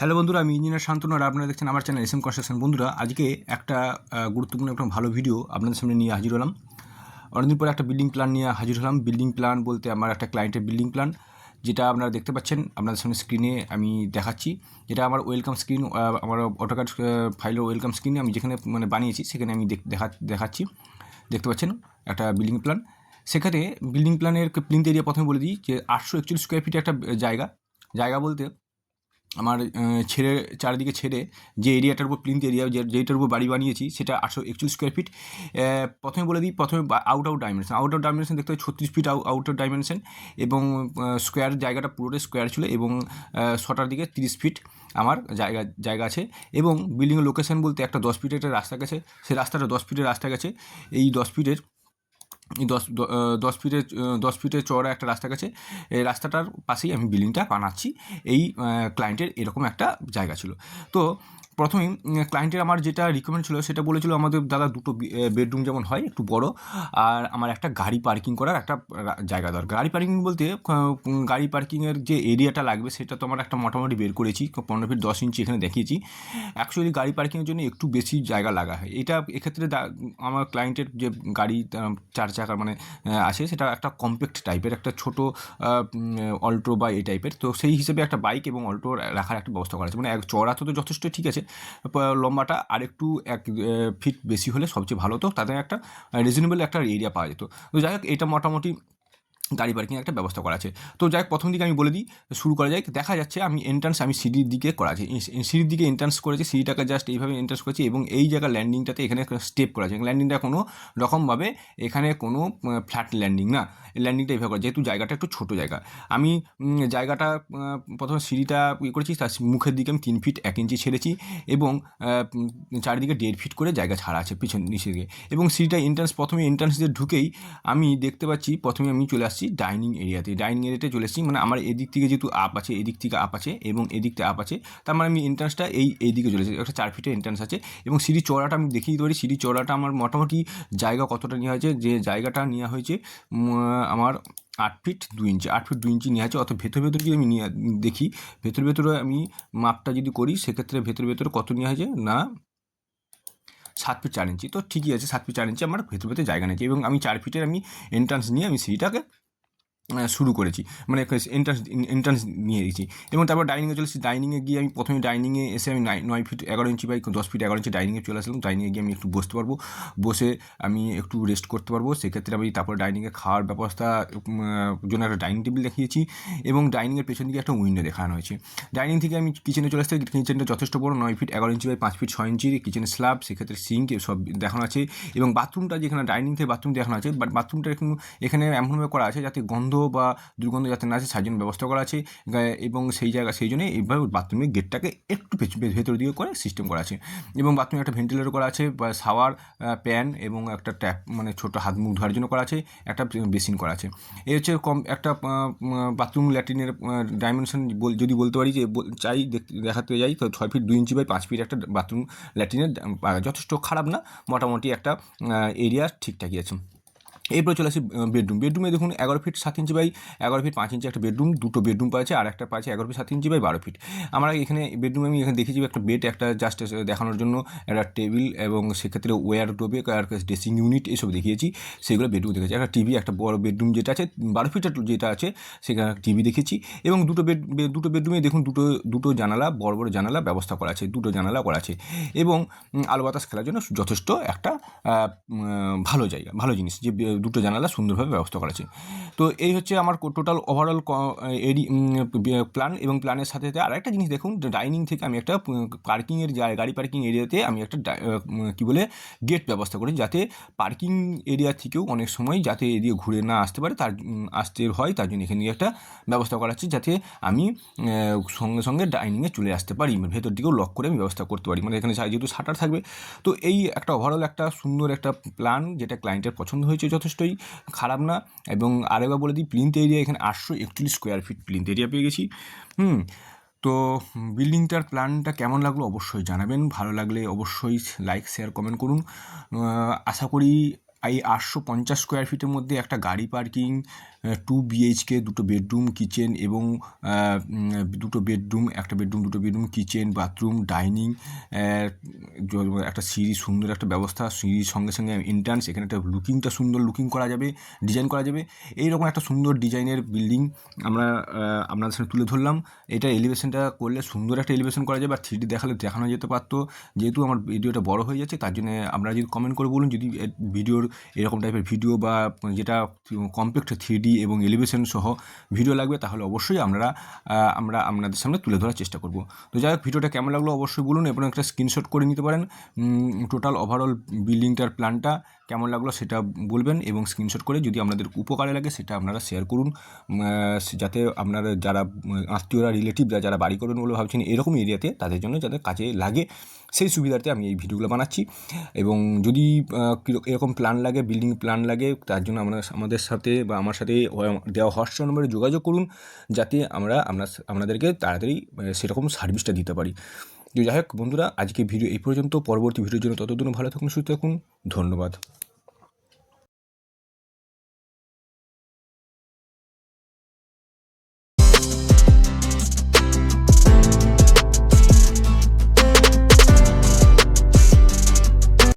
Hello বন্ধুরা, আমি engineer Shantanu আর আপনারা দেখছেন আমার চ্যানেল এসএম কনস্ট্রাকশন। বন্ধুরা, আজকে একটা গুরুত্বপূর্ণ একটা ভালো ভিডিও আপনাদের সামনে নিয়ে হাজির হলাম। অনেকদিন পরে একটা বিল্ডিং প্ল্যান নিয়ে হাজির হলাম। বিল্ডিং প্ল্যান বলতে আমার একটা ক্লায়েন্টের বিল্ডিং প্ল্যান, যেটা আপনারা দেখতে পাচ্ছেন আপনাদের সামনে স্ক্রিনে আমি দেখাচ্ছি। এটা আমার ওয়েলকাম স্ক্রিন, আমার অটোক্যাড ফাইলের ওয়েলকাম স্ক্রিনে আমি যেখানে বানিয়েছি সেখানে আমি দেখাচ্ছি। দেখতে পাচ্ছেন একটা বিল্ডিং প্ল্যান। সেখানে বিল্ডিং প্ল্যানের প্লিন্থ এরিয়া প্রথমে বলে দিই যে 841 স্কোয়ার ফিট একটা জায়গা বলতে আমার চারিদিকে ছেড়ে যে এরিয়াটার উপর প্লিন্থ এরিয়া যেইটার উপর বাড়ি বানিয়েছি সেটা 841 স্কোয়ার ফিট। প্রথমে বলে দিই, প্রথমে আউট ডাইমেনশন দেখতে হয় 36 ফিট আউটার ডাইমেনশন, এবং স্কোয়ার জায়গাটা পুরোটাই স্কোয়ার ছিল, এবং শটার দিকে 30 ফিট আমার জায়গা আছে। এবং বিল্ডিংয়ের লোকেশন বলতে একটা 10 ফিটের একটা রাস্তা গেছে, সেই রাস্তাটা 10 ফিটের রাস্তা গেছে। এই 10 ফিটের চওড়া একটা রাস্তা গেছে। এই রাস্তাটার পাশেই আমি বিল্ডিংটা বানাচ্ছি। এই ক্লায়েন্টের এরকম একটা জায়গা ছিল। তো প্রথমেই ক্লায়েন্টের আমার যেটা রিকোয়ারমেন্ট ছিল সেটা বলেছিল, আমাদের দাদা দুটো বেডরুম যেমন হয় একটু বড়, আর আমার একটা গাড়ি পার্কিং করার একটা জায়গা দরকার। গাড়ি পার্কিং বলতে গাড়ি পার্কিংয়ের যে এরিয়াটা লাগবে সেটা তো আমার একটা মোটামুটি বের করেছি, 15 ফিট 10 ইঞ্চি এখানে দেখিয়েছি। অ্যাকচুয়ালি গাড়ি পার্কিংয়ের জন্য একটু বেশি জায়গা লাগা হয়। এক্ষেত্রে আমার ক্লায়েন্টের যে গাড়ি 4 চাকার আছে, সেটা একটা কম্প্যাক্ট টাইপের, একটা ছোটো অল্টো বা এই টাইপের। তো সেই হিসেবে একটা বাইক এবং অল্টো রাখার একটা ব্যবস্থা করা আছে। এক চড়া তো যথেষ্ট ঠিক আছে, লম্বাটা আরেকটু 1 ফিট বেশি হলে সবচেয়ে ভালো হতো, তাদের একটা রিজনেবল একটা এরিয়া পাওয়া যেত। তো যাই হোক, এটা মোটামুটি গাড়ি পার্কিং একটা ব্যবস্থা করা আছে। তো যাই হোক, প্রথম দিকে আমি বলে দিই, শুরু করা যায়। দেখা যাচ্ছে আমি সিঁড়ির দিকে করা আছে, সিঁড়ির দিকে এন্ট্রান্স করেছি, সিঁড়িটাকে জাস্ট এইভাবে এন্ট্রান্স করেছি, এবং এই জায়গার ল্যান্ডিংটাতে এখানে স্টেপ করা আছে। ল্যান্ডিংটা কোনো রকমভাবে এখানে কোনো ফ্ল্যাট ল্যান্ডিং না, ল্যান্ডিংটা এইভাবে করা, যেহেতু জায়গাটা একটু ছোটো জায়গা। আমি জায়গাটা প্রথমে সিঁড়িটা করেছি, তার মুখের দিকে আমি 3 ফিট 1 ইঞ্চি ছেড়েছি, এবং চারিদিকে 1.5 ফিট করে জায়গা ছাড়া আছে নিচের দিকে। এবং সিঁড়িটা প্রথমে এন্ট্রান্স দিয়ে ঢুকেই আমি দেখতে পাচ্ছি, প্রথমে আমি চলে আসছি ডাইনিং এরিয়াতে চলে এসেছি। আমার এদিক থেকে যেহেতু আপ আছে, এদিক থেকে আপ আছে, এবং এদিক থেকে আপ আছে, তার মানে আমি এন্ট্রান্সটা এই দিকে চলে এসেছি। একটা 4 ফিটের এন্ট্রান্স আছে, এবং সিঁড়ি চওড়াটা আমি দেখিয়ে দিতে পারি। সিঁড়ি চওড়াটা আমার মোটামুটি জায়গা কতটা নেওয়া হয়েছে, যে জায়গাটা নেওয়া হয়েছে আমার 8 ফিট 2 ইঞ্চি, 8 ফিট 2 ইঞ্চি নেওয়া আছে। অর্থাৎ ভেতরে যদি আমি দেখি, ভেতরে আমি মাপটা যদি করি, সেক্ষেত্রে ভেতরে কত নেওয়া হয়েছে না 7 ফিট 4 ইঞ্চি। তো ঠিকই আছে, 7 ফিট 4 ইঞ্চি আমার ভেতরে জায়গা নিয়েছে, এবং আমি 4 ফিটের এন্ট্রান্স নিয়ে আমি সিঁড়িটাকে শুরু করেছি, এন্ট্রান্স নিয়ে দিয়েছি। এবং তারপর ডাইনিংয়ে চলে এসেছি। ডাইনিংয়ে গিয়ে আমি প্রথমে ডাইনিংয়ে এসে আমি 9 ফিট 11 ইঞ্চি বাই 10 ফিট 11 ইঞ্চি ডাইনিংয়ে চলে আসলাম। ডাইনিংয়ে গিয়ে আমি একটু বসতে পারবো, বসে আমি একটু রেস্ট করতে পারবো। সেক্ষেত্রে আমি তারপর ডাইনিংয়ে খাওয়ার ব্যবস্থা জন্য একটা ডাইনিং টেবিল দেখিয়েছি, এবং ডাইনিংয়ের পেছন দিকে একটা উইন্ডো দেখানো হয়েছে। ডাইনিং থেকে আমি কিচেনে চলে আসতে, কিচেনটা যথেষ্ট বড়, 9 ফিট 11 ইঞ্চি বাই 5 ফিট 6 ইঞ্চি কিচেনের স্ল্যাব, সেক্ষেত্রে সিঙ্ক সব দেখানো আছে। এবং বাথরুমটা যেখানে ডাইনিং থেকে বাথরুম দেখানো আছে, বাট বাথরুমটা এখানে এমনভাবে করা আছে যাতে গন্ধ বা দুর্গন্ধ যাতে না আসে, সেই জন্য ব্যবস্থা করা আছে। এবং সেই জন্য এইভাবে বাথরুমের গেটটাকে একটু ভেতর দিকে করে সিস্টেম করা আছে। এবং বাথরুমে একটা ভেন্টিলেটর করা আছে, বা শাওয়ার প্যান, এবং একটা ট্যাপ, ছোটো হাত মুখ ধোয়ার জন্য করা আছে, একটা বেসিন করা আছে। এই হচ্ছে একটা বাথরুম ল্যাট্রিনের ডাইমেনশন যদি বলতে পারি, যে দেখাতে যাই, তো 6 ফিট 2 ইঞ্চি বাই 5 ফিট একটা বাথরুম ল্যাট্রিনের, যথেষ্ট খারাপ না, মোটামুটি একটা এরিয়া ঠিকঠাকই আছে। এরপরে চলে আসি বেডরুমে দেখুন 11 ফিট 7 ইঞ্চি বাই 11 ফিট 5 ইঞ্চি একটা বেডরুম, দুটো বেডরুম পাচ্ছে, আর একটা পাচ্ছে 11 ফিট 7 ইঞ্চি বাই 12 ফিট। আমরা এখানে বেডরুমে আমি এখানে দেখেছি একটা বেড, একটা জাস্ট দেখানোর জন্য একটা টেবিল, এবং সেক্ষেত্রে ওয়্যারড্রোবে আর ড্রেসিং ইউনিট এসব দেখিয়েছি, সেগুলো বেডরুম দেখেছি। একটা টিভি, একটা বড় বেডরুম যেটা আছে 12 ফিটের যেটা আছে, সেখানে টিভি দেখেছি। এবং দুটো বেডরুমে দেখুন দুটো জানালা, বড় বড় জানালা ব্যবস্থা করা আছে, দুটো জানালা করা আছে। এবং আলো বাতাস খেলার জন্য যথেষ্ট একটা ভালো জায়গা, ভালো জিনিস, যে দুটো জানালা সুন্দরভাবে ব্যবস্থা করা আছে। তো এই হচ্ছে আমার টোটাল ওভারঅল প্ল্যান। এবং প্ল্যানের সাথে সাথে আরেকটা জিনিস দেখুন, ডাইনিং থেকে আমি একটা গাড়ি পার্কিং এরিয়াতে আমি একটা গেট ব্যবস্থা করি, যাতে পার্কিং এরিয়া থেকেও অনেক সময় যাতে এদিকে ঘুরে না আসতে পারে, আসতে হয়, তার জন্য এখানে একটা ব্যবস্থা করা আছে, যাতে আমি সঙ্গে সঙ্গে ডাইনিংয়ে চলে আসতে পারি, ভেতর দিকেও লক করে আমি ব্যবস্থা করতে পারি, এখানে যেহেতু শাটার থাকবে। তো এই একটা ওভারঅল একটা সুন্দর একটা প্ল্যান, যেটা ক্লায়েন্টের পছন্দ হয়েছে, যথেষ্টই খারাপ না। এবং আরেকবার বলে দিই, প্লিন্থ এরিয়া এখানে 841 স্কোয়ার ফিট প্লিন্থ এরিয়া পেয়ে গেছি। তো বিল্ডিংটার প্ল্যানটা কেমন লাগলো অবশ্যই জানাবেন, ভালো লাগলে অবশ্যই লাইক শেয়ার কমেন্ট করুন। আশা করি এই 850 স্কোয়ার ফিটের মধ্যে একটা গাড়ি পার্কিং, 2 BHK, 2টো বেডরুম, কিচেন এবং 2টো বেডরুম, একটা বেডরুম, 2টো বেডরুম, কিচেন, বাথরুম, ডাইনিং, একটা সিঁড়ি, সুন্দর একটা ব্যবস্থা, সিঁড়ির সঙ্গে সঙ্গে এন্ট্রান্স, এখানে একটা লুকিংটা সুন্দর লুকিং করা যাবে, ডিজাইন করা যাবে। এইরকম একটা সুন্দর ডিজাইনের বিল্ডিং আমরা আপনাদের সামনে তুলে ধরলাম। এটা এলিভেশনটা করলে সুন্দর একটা এলিভেশন করা যাবে, আর 3D দেখানো যেতে পারতো। যেহেতু আমার ভিডিওটা বড় হয়ে যাচ্ছে, তার জন্য আপনারা যদি কমেন্ট করে বলুন যদি ভিডিওর এরকম টাইপের ভিডিও বা যেটা কমপ্লিট 3D এবং এলিভেশন সহ ভিডিও লাগবে, তাহলে অবশ্যই আমরা আপনাদের সামনে তুলে ধরার চেষ্টা করব। তো যাই হোক, ভিডিওটা কেমন লাগলো অবশ্যই বলুন, এবং একটা স্ক্রিনশট করে নিতে পারেন। টোটাল ওভারঅল বিল্ডিংটার প্ল্যানটা কেমন লাগলো সেটা বলবেন, এবং স্ক্রিনশট করে যদি আপনাদের উপকারে লাগে সেটা আপনারা শেয়ার করুন, যাতে আপনারা যারা আত্মীয়রা, রিলেটিভরা যারা বাড়ি করবেন বলে ভাবছেন এরকম এরিয়াতে, তাদের জন্য যাতে কাজে লাগে সেই সুবিধার্থে আমি এই ভিডিওগুলো বানাচ্ছি। এবং যদি এরকম প্ল্যান লাগে, বিল্ডিং প্ল্যান লাগে, তার জন্য আমাদের সাথে বা আমার সাথে দেওয়া হোয়াটসঅ্যাপ নম্বরে যোগাযোগ করুন, যাতে আমরা আপনাদেরকে তাড়াতাড়ি সেরকম সার্ভিসটা দিতে পারি। তো যাই হোক বন্ধুরা, আজকে ভিডিও এই পর্যন্ত। পরবর্তী ভিডিওর জন্য ততদিন ভালো থাকুন, সুস্থ থাকুন, ধন্যবাদ।